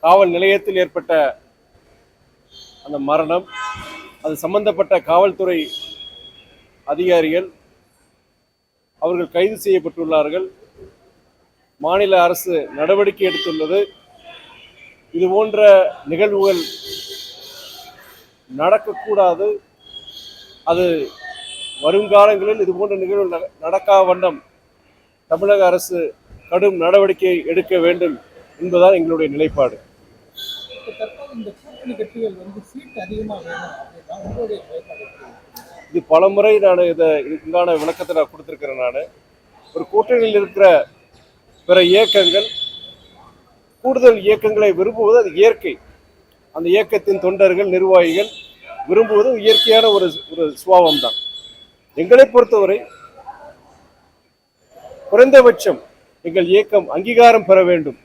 காவல் நிலையத்தில் ஏற்பட்ட அந்த மரணம், அது சம்பந்தப்பட்ட காவல்துறை அதிகாரிகள் அவர்கள் கைது செய்யப்பட்டுள்ளார்கள். மாநில அரசு நடவடிக்கை எடுத்துள்ளது. இது போன்ற நிகழ்வுகள் நடக்கக்கூடாது. அது வருங்காலங்களில் இது போன்ற நிகழ்வுகள் நடக்கா வண்ணம் தமிழக அரசு கடும் நடவடிக்கை எடுக்க வேண்டும் என்பதுதான் எங்களுடைய நிலைப்பாடு. இது பலமுறை நான் இதுக்கான விளக்கத்தை நான் கொடுத்திருக்கிறேன். நான் ஒரு கூட்டணியில் இருக்கிற பிற இயக்கங்கள் கூடுதல் இயக்கங்களை விரும்புவது அது இயற்கை. அந்த இயக்கத்தின் தொண்டர்கள் நிர்வாகிகள் விரும்புவது இயற்கையான ஒரு சுபாவம் தான். எங்களை பொறுத்தவரை குறைந்தபட்சம் எங்கள் இயக்கம் அங்கீகாரம் பெற வேண்டும்.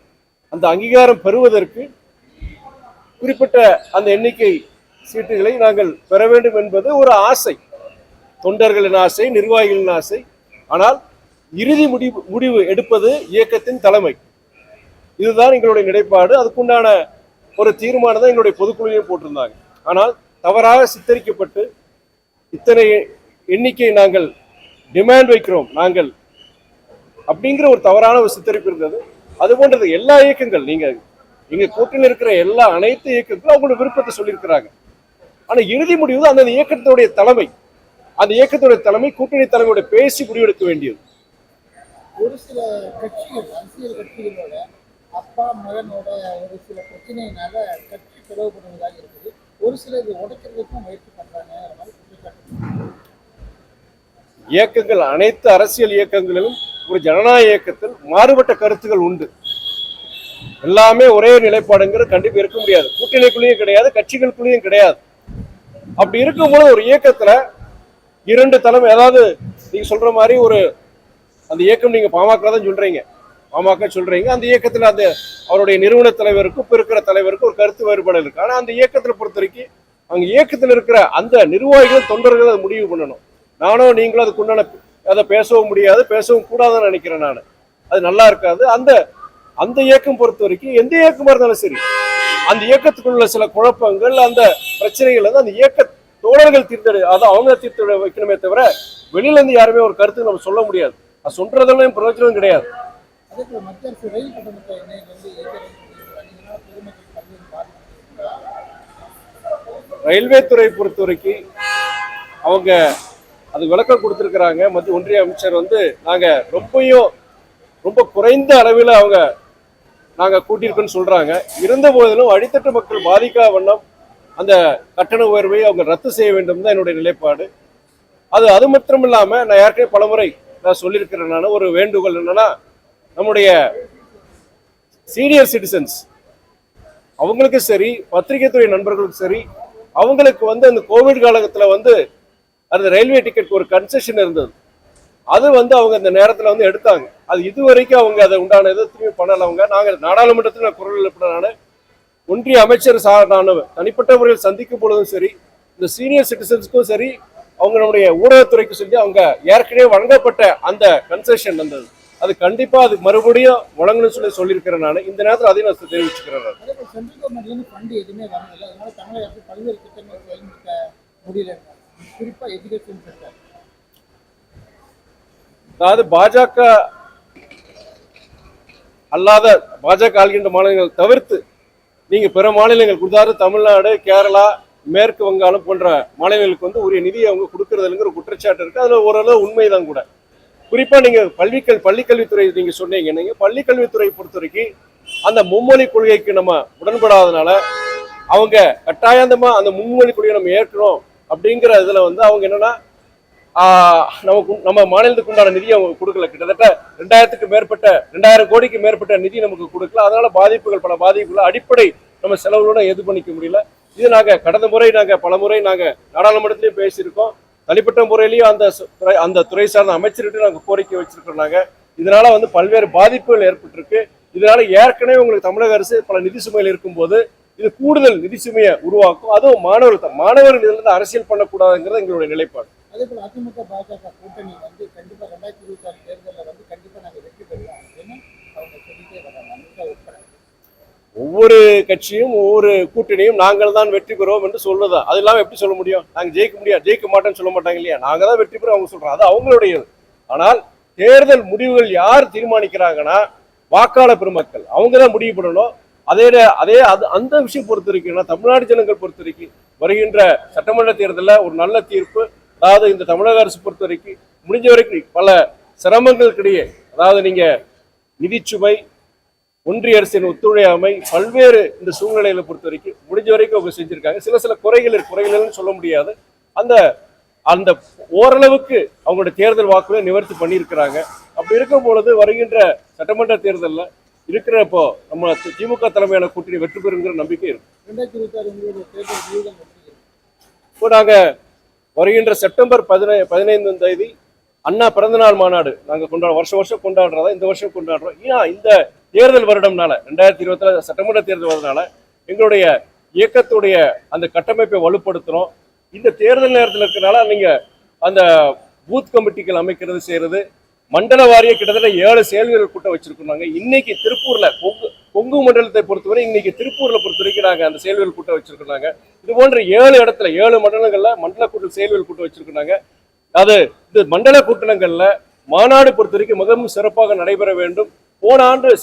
அந்த அங்கீகாரம் பெறுவதற்கு குறிப்பிட்ட அந்த எண்ணிக்கை சீட்டுகளை நாங்கள் பெற வேண்டும் என்பது ஒரு ஆசை, தொண்டர்களின் ஆசை, நிர்வாகிகளின் ஆசை. ஆனால் இறுதி முடிவு எடுப்பது இயக்கத்தின் தலைமை. இதுதான் எங்களுடைய நிலைப்பாடு. அதுக்குண்டான ஒரு தீர்மானம் எங்களுடைய பொதுக்குழுவையும் போட்டிருந்தாங்க. ஆனால் தவறாக சித்தரிக்கப்பட்டு இத்தனை எண்ணிக்கை நாங்கள் டிமாண்ட் வைக்கிறோம் நாங்கள் அப்படிங்கிற ஒரு தவறான ஒரு சித்தரிப்பு இருந்தது. அது போன்றது எல்லா இயக்கங்கள், எங்க கூட்டணியில் இருக்கிற அனைத்து இயக்கங்களும் அவங்களோட விருப்பத்தை சொல்லியிருக்கிறாங்க. ஆனா இறுதி முடிவு அந்த இயக்கத்துடைய தலைமை, அந்த இயக்கத்துடைய தலைமை கூட்டணி தலைமையோட பேசி முடிவெடுக்க வேண்டியது. ஒரு சில கட்சிகள், அரசியல் கட்சிகளோட அப்பா மகனோட ஒரு சில பிரச்சனையினால கட்சி பிளவுபடுவதாக இருக்குது. ஒரு சில இது உடைக்கிறதுக்கும் முயற்சி பண்றாங்க. இயக்கங்கள், அனைத்து அரசியல் இயக்கங்களிலும் ஒரு ஜனநாயக இயக்கத்தில் மாறுபட்ட கருத்துகள் உண்டு. எல்லாமே ஒரே நிலைப்பாடுங்கிறது கண்டிப்பா இருக்க முடியாது. கூட்டணிக்குள்ளேயும் கிடையாது, கட்சிகளுக்குள்ளேயும் கிடையாது. அப்படி இருக்கும்போது ஒரு இயக்கத்துல இரண்டு தலைமை, அதாவது நீங்க சொல்ற மாதிரி ஒரு அந்த இயக்கம், நீங்க பாமக தான் சொல்றீங்க, பாமக சொல்றீங்க, அந்த இயக்கத்துல அந்த அவருடைய நிறுவன தலைவருக்கும் இப்ப இருக்கிற தலைவருக்கும் ஒரு கருத்து வேறுபாடு இருக்கு. ஆனா அந்த இயக்கத்துல பொறுத்த வரைக்கும் அங்க இயக்கத்தில் இருக்கிற அந்த நிர்வாகிகள் தொண்டர்கள் அதை முடிவு பண்ணணும். நானும் நீங்களும் அதுக்குண்டான அதை பேசவும் முடியாது, பேசவும் கூடாதுன்னு நினைக்கிறேன். நான் அது நல்லா இருக்காது. அந்த இயக்கம் பொறுத்த வரைக்கும் எந்த இயக்கமா இருந்தாலும் சரி, அந்த இயக்கத்துக்குள்ள சில குழப்பங்கள், அந்த பிரச்சனைகள் வந்து அந்த இயக்க தோழர்கள் அதை அவங்க தீர்த்து வைக்கணுமே தவிர வெளியில இருந்து யாருமே ஒரு கருத்து நம்ம சொல்ல முடியாது. அது சொல்றதெல்லாம் பிரயோஜனம் கிடையாது. ரயில்வே துறை பொறுத்த வரைக்கும் அவங்க அது விளக்கம் கொடுத்திருக்கிறாங்க. மத்திய ஒன்றிய அமைச்சர் வந்து நாங்க ரொம்ப குறைந்த அளவில் நாங்க கூட்டியிருக்கோன்னு சொல்றாங்க. இருந்த போதிலும் அடித்தட்டு மக்கள் பாதிக்காத வண்ணம் அந்த கட்டண உயர்வை அவங்க ரத்து செய்ய வேண்டும் தான் என்னுடைய நிலைப்பாடு. அது மட்டும் இல்லாம நான் ஏற்கனவே பலமுறை நான் சொல்லியிருக்கிறேன். நான் ஒரு வேண்டுகோள் என்னன்னா, நம்முடைய சீனியர் சிட்டிசன்ஸ் அவங்களுக்கு சரி, பத்திரிகை துறை நண்பர்களுக்கு சரி, அவங்களுக்கு வந்து அந்த கோவிட் காலத்துல வந்து அந்த ரயில்வே டிக்கெட் ஒரு கன்செஷன் இருந்தது. அது வந்து அவங்க அந்த நேரத்தில் வந்து எடுத்தாங்க. அது இதுவரைக்கும் அவங்க அதை உண்டான திரும்பி பண்ணல. நாங்கள் நாடாளுமன்றத்தில் நான் குரல் எழுப்பின ஒன்றிய அமைச்சர் நான் தனிப்பட்ட முறையில் சந்திக்கும் பொழுதும் சரி, இந்த சீனியர் சிட்டிசன்ஸ்க்கும் சரி, அவங்க நம்முடைய ஊடகத்துறைக்கு சொல்லி அவங்க ஏற்கனவே வழங்கப்பட்ட அந்த கன்செஷன் வந்தது, அது கண்டிப்பா அது மறுபடியும் வழங்கணும்னு சொல்லியிருக்கிறேன். நான் இந்த நேரத்தில் அதையும் நான் தெரிவிச்சுக்கிறேன். அதாவது பாஜக அல்லாத பாஜக ஆள்கின்ற மாநிலங்கள் தவிர்த்து நீங்க பிற மாநிலங்கள் கொடுத்தாரு, தமிழ்நாடு, கேரளா, மேற்கு வங்காளம் போன்ற மாநிலங்களுக்கு வந்து உரிய நிதியை அவங்க கொடுக்கறதுங்கிற குற்றச்சாட்டு இருக்கு. அதுல ஓரளவு உண்மைதான் கூட. குறிப்பா நீங்க பள்ளிக்கல்வித்துறை நீங்க சொன்னீங்க. நீங்க பள்ளிக்கல்வித்துறை பொறுத்த வரைக்கும் அந்த மும்மொழி கொள்கைக்கு நம்ம உடன்படாதனால அவங்க கட்டாயந்தமா அந்த மும்மொழி கொள்கையை நம்ம ஏற்கணும் அப்படிங்கிற இதுல வந்து அவங்க என்னன்னா, நம்ம மாநிலத்துக்கு உண்டான நிதி அவங்க கொடுக்கல. கிட்டத்தட்ட 2000 கோடிக்கு மேற்பட்ட நிதி நமக்கு கொடுக்கல. அதனால பல பாதிப்புகள் அடிப்படை நம்ம செலவுகளோட எது பண்ணிக்க முடியல. இது கடந்த முறை பல முறை நாடாளுமன்றத்திலையும் பேசியிருக்கோம். தனிப்பட்ட முறையிலையும் அந்த துறை சார்ந்த அமைச்சர்கிட்ட கோரிக்கை வச்சிருக்கோம். இதனால வந்து பல்வேறு பாதிப்புகள் ஏற்பட்டிருக்கு. இதனால ஏற்கனவே உங்களுக்கு தமிழக அரசு பல நிதி சுமையில் இருக்கும் போது இது கூடுதல் நிதி சுமையை உருவாக்கும். அதுவும் மாணவர்கள் இதுல இருந்து அரசியல் பண்ணக்கூடாதுங்கிறது எங்களுடைய நிலைப்பாடு. அதே போல அதிமுக பாஜக கூட்டணி வந்து கண்டிப்பா 2026 தேர்தலில் வந்து கண்டிப்பா நாங்கள் வெற்றி பெறுவோம் அப்படின்னு அவங்க சொல்லிட்டே வராங்க. ஒவ்வொரு கட்சியும் ஒவ்வொரு கூட்டணியும் நாங்கள் தான் வெற்றி பெறுவோம் என்று சொல்றதா, அது இல்லாம எப்படி சொல்ல முடியும்? நாங்க ஜெயிக்க முடியாது, ஜெயிக்க மாட்டோம்னு சொல்ல மாட்டாங்க இல்லையா? நாங்க தான் வெற்றி பெறும் அவங்க சொல்றாங்க, அது அவங்களுடையது. ஆனால் தேர்தல் முடிவுகள் யார் தீர்மானிக்கிறாங்கன்னா வாக்காளர் பெருமக்கள், அவங்க தான் முடிவு பண்ணணும். அந்த விஷயம் பொறுத்த வரைக்கும் தமிழ்நாடு ஜனங்கள் பொறுத்த வரைக்கும் வருகின்ற சட்டமன்ற தேர்தலில் ஒரு நல்ல தீர்ப்பு, அதாவது இந்த தமிழக அரசு பொறுத்த வரைக்கும் முடிஞ்ச வரைக்கும் பல சிரமங்களுக்கிடையே, அதாவது நீங்க நிதிச்சுமை, ஒன்றிய அரசின் ஒத்துழையாமை, பல்வேறு இந்த சூழ்நிலைகளை பொறுத்த வரைக்கும் முடிஞ்ச வரைக்கும் அவங்க செஞ்சிருக்காங்க. சில குறைகள்னு சொல்ல முடியாது. அந்த அந்த ஓரளவுக்கு அவங்களுடைய தேர்தல் வாக்குகளை நிவர்த்தி பண்ணியிருக்கிறாங்க. அப்படி இருக்கும் பொழுது வருகின்ற சட்டமன்ற தேர்தலில் இருக்கிறப்போ நம்ம திமுக தலைமையான கூட்டணி வெற்றி பெறுங்கிற நம்பிக்கை இருக்கு. இப்போ நாங்க வருகின்ற செப்டம்பர் 15ஆம் தேதி அண்ணா பிறந்தநாள் மாநாடு நாங்க வருஷம் கொண்டாடுறதா, இந்த வருஷம் கொண்டாடுறோம். ஏன் இந்த தேர்தல் வருடம்னால 2024 சட்டமன்ற தேர்தல் வருடனால எங்களுடைய இயக்கத்துடைய அந்த கட்டமைப்பை வலுப்படுத்துறோம். இந்த தேர்தல் நேரத்தில் இருக்கிறனால நீங்க அந்த பூத் கமிட்டிகள் அமைக்கிறது செய்யறது, மண்டல வாரிய கிட்டத்தட்ட 7 செயல்வீரர் கூட்டம் வச்சிருக்காங்க. இன்னைக்கு திருப்பூர்ல கொங்கு மண்டலத்தை பொறுத்தவரை இன்னைக்கு திருப்பூர்ல பொறுத்த வரைக்கும் நாங்க அந்த செயல்வீரர் கூட்டம் வச்சிருக்காங்க. இது போன்ற 7 இடத்துல 7 மண்டலங்கள்ல மண்டல கூட்ட செயல்வீரர் கூட்டம் வச்சிருக்காங்க. அது இந்த மண்டல கூட்டணங்கள்ல மாநாடு பொறுத்த வரைக்கும் மிகவும் சிறப்பாக நடைபெற வேண்டும்.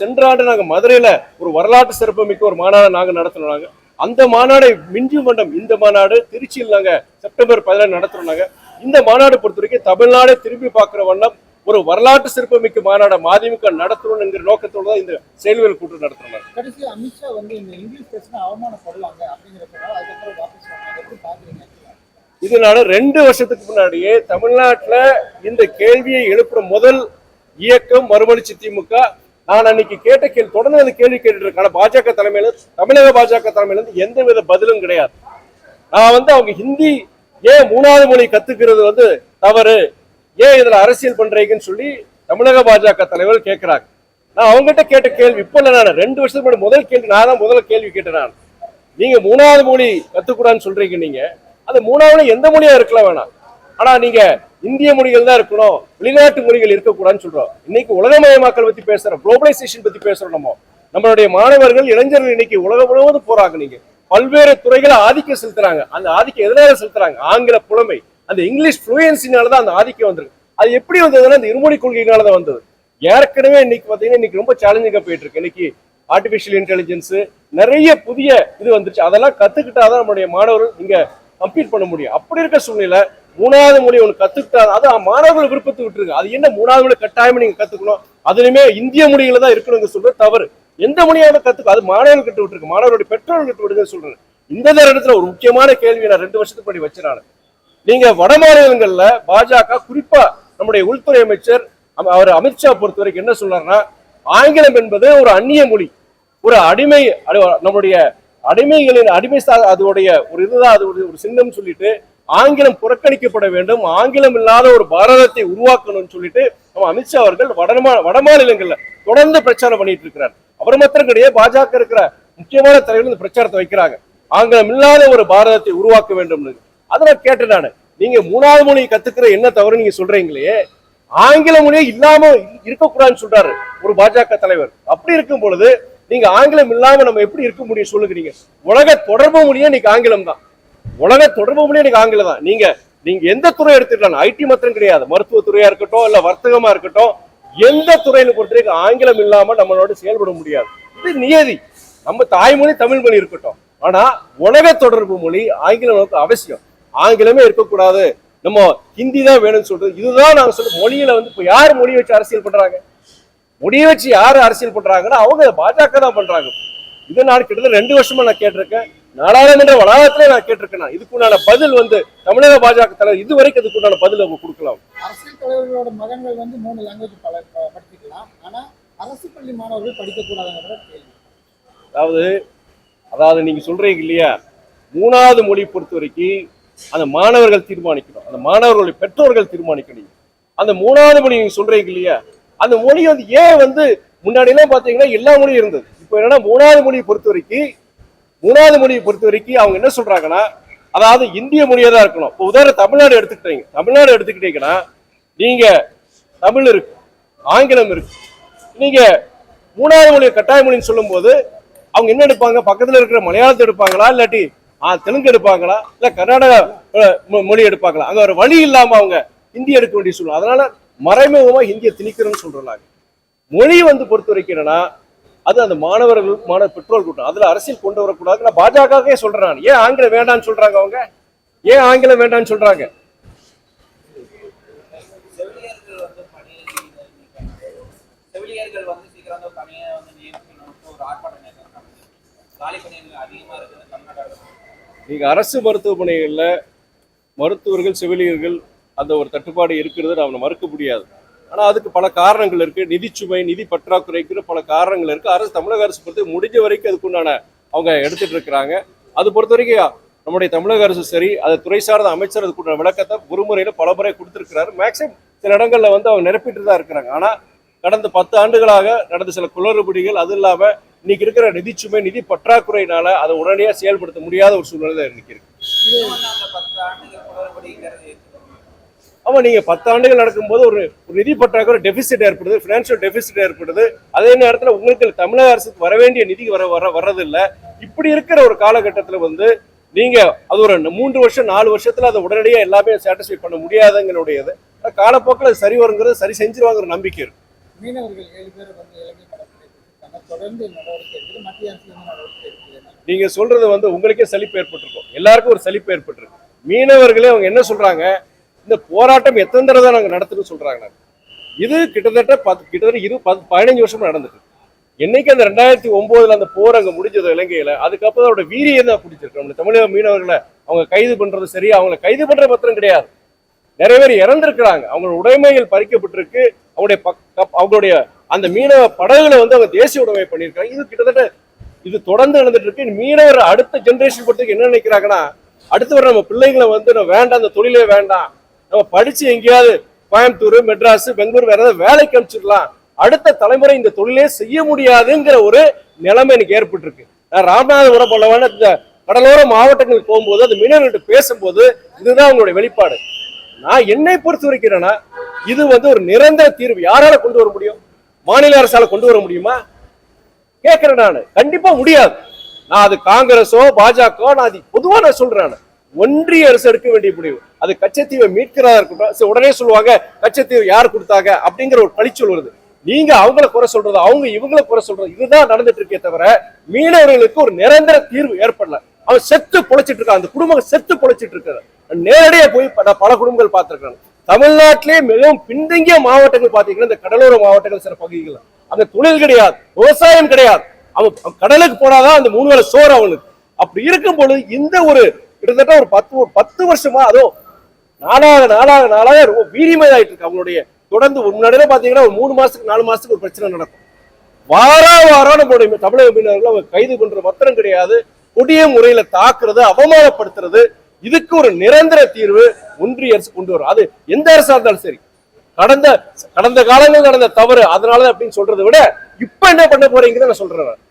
சென்ற ஆண்டு நாங்க மதுரையில ஒரு வரலாற்று சிறப்பு மிக்க ஒரு மாநாடு நாங்க நடத்தினாங்க. அந்த மாநாடை மிஞ்சி மண்டம் இந்த மாநாடு திருச்சியில் நாங்க செப்டம்பர் 17 நடத்துறோம். இந்த மாநாடு பொறுத்த வரைக்கும் தமிழ்நாடை திரும்பி பார்க்கிற வண்ணம் ஒரு வரலாற்று சிறப்புமிக்க மாநாட மதிமுக நடத்தணும் என்கிற நோக்கத்தோடு தான் இந்த செயல்வீரர் கூட்டம் நடத்துறாங்க. கடைசி அமித்ஷா வந்து இந்த இங்கிலீஷ் பேசினா அவமானப்படுவாங்க அப்படிங்கிறதுனால அதுக்கப்புறம் வாபஸ் வாங்க, எப்படி பாக்குறீங்க? இதனால 2 வருஷத்துக்கு முன்னாடியே தமிழ்நாட்டுல இந்த கேள்வியை எழுப்புற முதல் இயக்கம் மறுமலர்ச்சி திமுக. நான் அன்னைக்கு கேட்ட கேள்வி தொடர்ந்து அந்த கேள்வி கேட்டுட்டு இருக்கேன். பாஜக தலைமையில, தமிழக பாஜக தலைமையில இருந்து எந்த வித பதிலும் கிடையாது. நான் அவங்க ஹிந்தி ஏன் 3வது மொழி கத்துக்கிறது தவறு, ஏன் இதுல அரசியல் பண்றீங்கன்னு சொல்லி தமிழக பாஜக தலைவர் கேட்கிறாங்க. நான் அவங்ககிட்ட கேட்ட கேள்வி இப்ப இல்ல, நான் 2 வருஷத்துக்கு முன்னாடி முதல் கேள்வி நான் தான் முதல்ல கேள்வி கேட்டேன். நான் நீங்க 3வது மொழி கத்துக்கூடாதுன்னு சொல்றீங்க. நீங்க அது 3வது எந்த மொழியா இருக்கலாம் வேணாம், ஆனா நீங்க இந்திய மொழிகள் தான் இருக்கணும், வெளிநாட்டு மொழிகள் இருக்கக்கூடாதுன்னு சொல்றோம். இன்னைக்கு உலகமயமாக்கல் பத்தி பேசுறோம், குளோபலைசேஷன் பத்தி பேசுறோம். நம்மளுடைய மாணவர்கள் இளைஞர்கள் இன்னைக்கு உலகம் முழுவதும் போறாங்க. நீங்க பல்வேறு துறைகளை ஆதிக்கம் செலுத்துறாங்க. அந்த ஆதிக்கம் எதனால செலுத்துறாங்க? ஆங்கில புலமை, அந்த இங்கிலீஷ் ஃப்ளூயன்சினாலதான் அந்த ஆதிக்கம் வந்திருக்கு. அது எப்படி வந்ததுன்னா அந்த இருமொழி கொள்கையினாலதான் வந்தது. ஏற்கனவே இன்னைக்கு பாத்தீங்கன்னா இன்னைக்கு ரொம்ப சேலஞ்சிங்கா போயிட்டு இருக்கு. இன்னைக்கு ஆர்டிபிஷியல் இன்டெலிஜென்ஸ் நிறைய புதிய இது வந்துருச்சு. அதெல்லாம் கத்துக்கிட்டாதான் நம்மளுடைய மாணவர்கள் இங்க கம்ப்ளீட் பண்ண முடியும். அப்படி இருக்க சூழ்நிலை 3வது மொழி ஒன்று கத்துக்கிட்டா அது மாணவர்கள் விருப்பத்தை விட்டுருக்கு. அது என்ன 3வது மொழி கட்டாயமா நீங்க கத்துக்கணும், அதுலயுமே இந்திய மொழியில தான் இருக்கணுங்க சொல்றது தவறு. எந்த மொழியாவது கத்துக்கும், அது மாணவர்கள் கிட்ட விட்டுருக்கு, மாணவருடைய பெற்றோர்கள் கிட்ட விடுங்க சொல்றேன். இந்த இடத்துல ஒரு முக்கியமான கேள்வி நான் 2 வருஷத்துக்கு படி வச்சிருக்கேன். நீங்க வட மாநிலங்கள்ல பாஜக, குறிப்பா நம்முடைய உள்துறை அமைச்சர் அவர் அமித்ஷா பொறுத்த வரைக்கும் என்ன சொல்றாருன்னா, ஆங்கிலம் என்பது ஒரு அந்நிய மொழி, ஒரு அடிமை, நம்முடைய அடிமைகளின் அதோடைய ஒரு இதுதான், அது ஒரு சின்னம் சொல்லிட்டு ஆங்கிலம் புறக்கணிக்கப்பட வேண்டும், ஆங்கிலம் இல்லாத ஒரு பாரதத்தை உருவாக்கணும்னு சொல்லிட்டு நம்ம அமித்ஷா அவர்கள் வட மாநிலங்கள்ல தொடர்ந்து பிரச்சாரம் பண்ணிட்டு இருக்கிறார். அவர் மாத்திரம் கிடையாது, பாஜக இருக்கிற முக்கியமான தலைவர்கள் இந்த பிரச்சாரத்தை வைக்கிறாங்க, ஆங்கிலம் இல்லாத ஒரு பாரதத்தை உருவாக்க வேண்டும்னு. அதெல்லாம் கேட்டேன் நானு. நீங்க 3வது மொழியை கத்துக்கிற என்ன தவறு நீங்க சொல்றீங்களே, ஆங்கில மொழியே இல்லாம இருக்கக்கூடாதுன்னு சொல்றாரு ஒரு பாஜக தலைவர். அப்படி இருக்கும் பொழுது நீங்க ஆங்கிலம் இல்லாம நம்ம எப்படி இருக்க முடியும் சொல்லுங்க? உலக தொடர்பு மொழியே இன்னைக்கு ஆங்கிலம் தான், உலக தொடர்பு மொழியே இன்னைக்கு ஆங்கிலம் தான். நீங்க எந்த துறை எடுத்துக்கலாம், ஐடி மாத்திரம் கிடையாது, மருத்துவத்துறையா இருக்கட்டும், இல்ல வர்த்தகமா இருக்கட்டும், எந்த துறையில பொறுத்தவரைக்கும் ஆங்கிலம் இல்லாம நம்மளோட செயல்பட முடியாது. இது நியதி. நம்ம தாய்மொழி தமிழ் மொழி இருக்கட்டும், ஆனா உலக தொடர்பு மொழி ஆங்கிலம் நமக்கு அவசியம். ஆங்கிலமே இருக்கக்கூடாது, நம்ம ஹிந்தி தான் வேணும்னு சொல்றது. இதுதான் நாங்க சொல்ற மொழியில இப்ப யார் மொழி வச்சு அரசியல் பண்றாங்க, மொழியை வச்சு யாரு அரசியல் பண்றாங்கன்னா அவங்க பாஜக தான் பண்றாங்க. இது நான் கிட்டத்தட்ட 2 வருஷமா நான் கேட்டிருக்கேன், நாடாளுமன்ற வளாகத்திலே நான் கேட்டிருக்கேன். இதுக்குண்டான பதில் தமிழக பாஜக தலைவர் இதுவரைக்கும் அதுக்குண்டான பதில் அவங்க கொடுக்கலாம். அரசியல் தலைவர்களோட மகன்கள் 3 லாங்குவேஜ் படிக்கலாம், ஆனா அரசு பள்ளி மாணவர்கள் படிக்கக்கூடாதுங்கிற கேள்வி. அதாவது நீங்க சொல்றீங்க இல்லையா, 3வது மொழி பொறுத்த வரைக்கும் அந்த மாணவர்கள் தீர்மானிக்கணும், அந்த மாணவர்களுடைய பெற்றோர்கள் தீர்மானிக்கணும். அந்த 3வது மொழி நீங்க சொல்றீங்க இல்லையா, அந்த மொழி ஏன் முன்னாடி எல்லாம் பாத்தீங்கன்னா எல்லா மொழியும் இருந்தது. இப்ப என்னன்னா 3வது மொழியை பொறுத்த வரைக்கும் அவங்க என்ன சொல்றாங்கன்னா, அதாவது இந்திய மொழியா தான் இருக்கணும். இப்போ உதாரணம் தமிழ்நாடு எடுத்துக்கிட்டீங்கன்னா நீங்க தமிழ் இருக்கு, ஆங்கிலம் இருக்கு. நீங்க 3வது மொழியை கட்டாய மொழின்னு சொல்லும் போது அவங்க என்ன எடுப்பாங்க? பக்கத்துல இருக்கிற மலையாளத்தை எடுப்பாங்களா, இல்லாட்டி தெலுங்கு எடுப்பாங்களா, இல்ல கர்நாடகா மொழி எடுப்பாங்களா? அங்க ஒரு வழி இல்லாம அவங்க ஹிந்தி எடுக்க வேண்டிய சூழ்நிலை. அதனால மறைமுகமா ஹிந்தியை திணிக்கிறேன்னு சொல்றாங்க. மொழி பொறுத்த வரைக்கும் என்னன்னா, அது அந்த மாணவர்கள் பெற்றோர் கூட்டம், அதுல அரசியல் கொண்டு வரக்கூடாது. நான் பாஜகவே சொல்றேன். ஏன் ஆங்கிலம் வேண்டாம்னு சொல்றாங்க? அவங்க ஏன் ஆங்கிலம் வேண்டாம்னு சொல்றாங்க? நீங்க அரசு மருத்துவமனைகள்ல மருத்துவர்கள் செவிலியர்கள் அந்த ஒரு தட்டுப்பாடு இருக்கிறது நம்ம மறுக்க முடியாது. ஆனா அதுக்கு பல காரணங்கள் இருக்கு. நிதிச்சுமை, நிதி பற்றாக்குறைக்கு பல காரணங்கள் இருக்கு. தமிழக அரசு பொறுத்து முடிஞ்ச வரைக்கும் அதுக்குண்டான அவங்க எடுத்துட்டு இருக்கிறாங்க. அது பொறுத்த வரைக்கும் நம்முடைய தமிழக அரசு சரி, அது துறை சார்ந்த அமைச்சர் அதுக்குண்டான விளக்கத்தை ஒருமுறையில பல முறை கொடுத்திருக்கிறாரு. மேக்சிமம் சில இடங்கள்ல அவங்க நிரப்பிட்டு தான் இருக்கிறாங்க. ஆனா கடந்த 10 ஆண்டுகளாக நடந்த சில குளறுபடிகள், அது இல்லாம இன்னைக்கு இருக்கிற நிதிச்சுமை, நிதி பற்றாக்குறையினால அதை உடனடியாக செயல்படுத்த முடியாத ஒரு சூழ்நிலை தான் இன்னைக்கு இருக்கு. ஆமா, நீங்க 10 ஆண்டுகள் நடக்கும்போது ஒரு நிதி பற்றாக்குறை டெபிசிட் ஏற்படுது, பினான்சியல் டெபிசிட் ஏற்படுது. அதே நேரத்தில் உங்களுக்கு தமிழக அரசுக்கு வர வேண்டிய நிதி வர்றதில்லை. இப்படி இருக்கிற ஒரு காலகட்டத்தில் நீங்க அது ஒரு 3 வருஷம் 4 வருஷத்துல அதை உடனடியாக எல்லாமே சாட்டிஸ்ஃபை பண்ண முடியாதுங்கிறதுடையது. காலப்போக்கில் சரி வருங்கிறது, சரி செஞ்சிருவாங்கிற நம்பிக்கை இருக்கு. மீனவர்கள் 7 பேர் இலங்கை கடற்படை தொடர்ந்து நடவடிக்கை எடுக்குது. மத்திய அரசு நடவடிக்கை எடுக்குது. நீங்க சொல்றது உங்களுக்கே சலிப்பு ஏற்பட்டிருக்கும், எல்லாருக்கும் ஒரு சலிப்பு ஏற்பட்டிருக்கு. மீனவர்களே அவங்க என்ன சொல்றாங்க, இந்த போராட்டம் எத்தனை தடவை தான் நாங்க நடத்துன்னு சொல்றாங்க. இது கிட்டத்தட்ட 15 வருஷமா நடந்துட்டு. என்னைக்கு அந்த 2009 அந்த போர் அங்க முடிஞ்சது இலங்கையில, அதுக்கப்புறம் அதோட வீரியம் தான் பிடிச்சிருக்கு. நம்ம தமிழக மீனவர்களை அவங்க கைது பண்றது சரி, அவங்களை கைது பண்ற பத்திரம் கிடையாது. நிறைய பேர் இறந்திருக்கிறாங்க, அவங்களோட உடைமைகள் பறிக்கப்பட்டிருக்கு. அவங்களுடைய அந்த மீனவ படகுகளை அவங்க தேசிய உடைமை பண்ணியிருக்காங்க. இது கிட்டத்தட்ட இது தொடர்ந்து நடந்துட்டு இருக்கு. மீனவர் அடுத்த ஜெனரேஷன் பொறுத்தவரைக்கும் என்ன நினைக்கிறாங்கன்னா, அடுத்து வர நம்ம பிள்ளைங்களை நம்ம வேண்டாம், அந்த தொழிலே வேண்டாம், நம்ம படிச்சு எங்கேயாவது கோயம்புத்தூர், மெட்ராஸ், பெங்களூர் வேற ஏதாவது வேலைக்கு அனுப்பிச்சிடலாம், அடுத்த தலைமுறை இந்த தொழிலே செய்ய முடியாதுங்கிற ஒரு நிலைமை எனக்கு ஏற்பட்டிருக்கு. நான் ராமநாதபுரம் போலவான இந்த கடலோர மாவட்டங்களுக்கு போகும்போது அந்த மீனவர்கிட்ட பேசும்போது இதுதான் அவங்களுடைய வெளிப்பாடு. நான் என்னை பொறுத்து வைக்கிறேன்னா, இது ஒரு நிரந்தர தீர்வு யாரால கொண்டு வர முடியும்? மாநில அரசால கொண்டு வர முடியுமா கேட்கிறேன். நான் கண்டிப்பா முடியாது. நான் அது காங்கிரஸோ பாஜக நான் அது பொதுவா நான் சொல்றேன். ஒன்றிய அரசு எடுக்க வேண்டிய முடிவு. அது கச்சத்தீவை மீட்கிறதா இருக்கட்டும். உடனே சொல்லுவாங்க கச்சத்தீவு யார் கொடுத்தாங்க அப்படிங்கிற ஒரு பழிச்சொல் வருது. நீங்க அவங்கள குறை சொல்றது, அவங்க இவங்களை குறை சொல்றது, இதுதான் நடந்துட்டு இருக்கே தவிர மீனவர்களுக்கு ஒரு நிரந்தர தீர்வு ஏற்படல. அவன் செத்து பொழைச்சிட்டு இருக்கான், அந்த குடும்பம் செத்து பொழைச்சிட்டு இருக்காரு. நேரடியா போய் பல குடும்பங்கள் பார்த்திருக்காங்க. தமிழ்நாட்டிலே மிகவும் பின்தங்கிய மாவட்டங்கள் பாத்தீங்கன்னா இந்த கடலோர மாவட்டங்கள் சில பகுதிகள் அங்க தொழில் கிடையாது, விவசாயம் கிடையாது. அவன் கடலுக்கு போனாதான் அந்த 3 வேளை சோறு அவனுக்கு. அப்படி இருக்கும் பொழுது இந்த ஒரு கிட்டத்தட்ட ஒரு 10 வருஷமா அதுவும் நாளாக ரொம்ப வீரியமயமாயிட்டு இருக்கு. அவங்களுடைய தொடர்ந்து முன்னாடியே பாத்தீங்கன்னா ஒரு 3 மாசத்துக்கு 4 மாசத்துக்கு ஒரு பிரச்சனை நடக்கும். வாரம் நம்மளுடைய தமிழக மீனவர்கள் அவங்க கைது பண்ற பத்திரம் கிடையாது. கொடிய முறையில தாக்குறது, அவமானப்படுத்துறது, இதுக்கு ஒரு நிரந்தர தீர்வு ஒன்றிய அரசு கொண்டு வரும். அது எந்த அரசா இருந்தாலும் சரி. கடந்த காலங்கள் நடந்த தவறு அதனால அப்படின்னு சொல்றதை விட இப்ப என்ன பண்ண போறீங்கன்னு நான் சொல்றேன்.